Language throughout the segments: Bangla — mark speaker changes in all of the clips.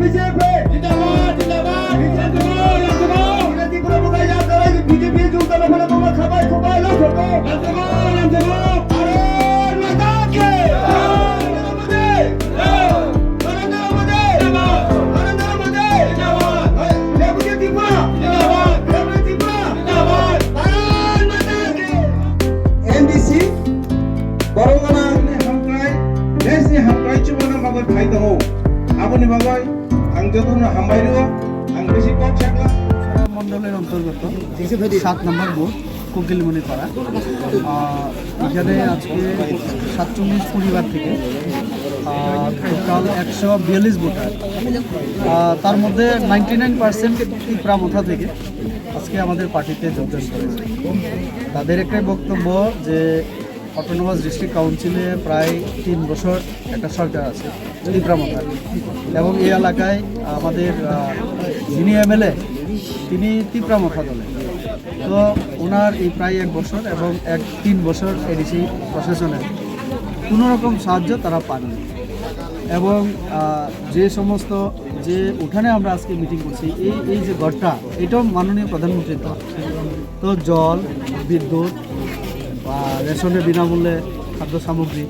Speaker 1: বিজেপি জিন্দাবাদ জিন্দাবাদ জিন্দাবাদ জিন্দাবাদ ত্রিপুরা মুখে যা করে বিজেপি জুতা বলে বাবা খাবাই খাবাই লো ঠোকো জিন্দাবাদ জিন্দাবাদ ভারত মাতা কি
Speaker 2: भाई दो আপনি বাবাই আং যতন হামবাইরো আং বেশি কম ছাকলা
Speaker 3: মন্ডলের অন্তর্গত 7 নম্বর বুথ কোকিলমণি পাড়া। এখানে আজকে 47 পরিবার থেকে টোটাল 142 ভোটার, তার মধ্যে 99% ত্রিপুরা থেকে আজকে আমাদের পার্টিতে যোগদান করেছে। তাদের একটাই বক্তব্য যে অটোনোমাস ডিস্ট্রিক্ট কাউন্সিলে প্রায় 3 বছর একটা সরকার আছে ত্রিপুরা এবং এই এলাকায় আমাদের যিনি এমএলএ তিনি ত্রিপুরা দলে, তো ওনার এই প্রায় 1 বছর এবং 3 বছর এডিসি প্রশাসনের কোনো রকম সাহায্য তারা পাননি। এবং যে সমস্ত যে উঠানে আমরা আজকে মিটিং করছি এই যে ঘরটা এটাও মাননীয় প্রধানমন্ত্রীর দেওয়া, তো জল বিদ্যুৎ বা রেশনের বিনামূল্যে খাদ্য সামগ্রী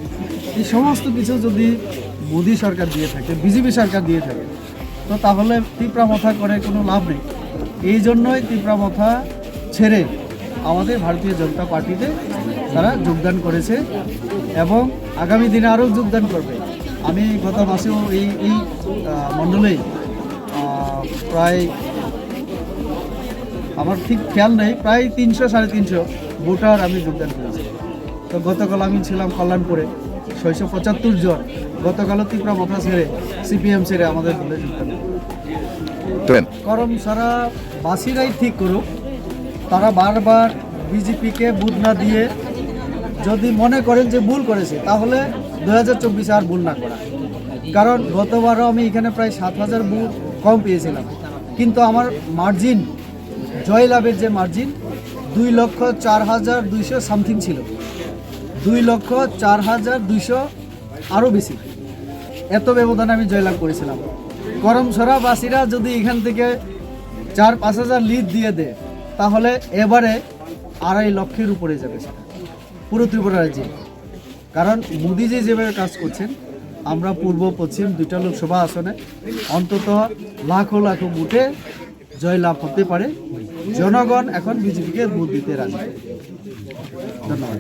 Speaker 3: এই সমস্ত কিছু যদি মোদী সরকার দিয়ে থাকে, বিজেপি সরকার দিয়ে থাকে, তো তাহলে ত্রিপুরা করে কোনো লাভ নেই। এই জন্যই ত্রিপুরা ছেড়ে আমাদের ভারতীয় জনতা পার্টিতে তারা যোগদান করেছে এবং আগামী দিনে আরও যোগদান করবে। আমি গত মাসেও এই মণ্ডলে প্রায় আমার ঠিক খেয়াল নেই প্রায় 300-350 ভোটার আমি যোগদান করেছি। তো গতকাল আমি ছিলাম কল্যাণপুরে 675 জন, গতকালও ত্রিপুরা ছেড়ে সিপিএম ছেড়ে আমাদের দলে যোগদান করেন। করম সারা বাসীরাই ঠিক করুক, তারা বারবার বিজেপিকে বুথ না দিয়ে যদি মনে করেন যে ভুল করেছে তাহলে 2024 আর ভুল না করা। কারণ গতবারও আমি এখানে প্রায় 7000 বুথ কম পেয়েছিলাম, কিন্তু আমার মার্জিন জয়লাভের যে মার্জিন 2,04,200 সামথিং ছিল, 2,04,200 আরও বেশি, এত ব্যবধানে আমি জয়লাভ করেছিলাম। করমসরাবাসীরা যদি এখান থেকে 4-5 হাজার লিড দিয়ে দেয় তাহলে এবারে 2.5 লক্ষের উপরে যাবে সেটা পুরো ত্রিপুরা রাজ্যে। কারণ মোদিজি যেভাবে কাজ করছেন, আমরা পূর্ব পশ্চিম 2টা লোকসভা আসনে অন্তত লাখো লাখো ভোটে জয়লাভ হতে পারে। জনগণ এখন বিজেপিকে ভোট দিতে রাজি। ধন্যবাদ।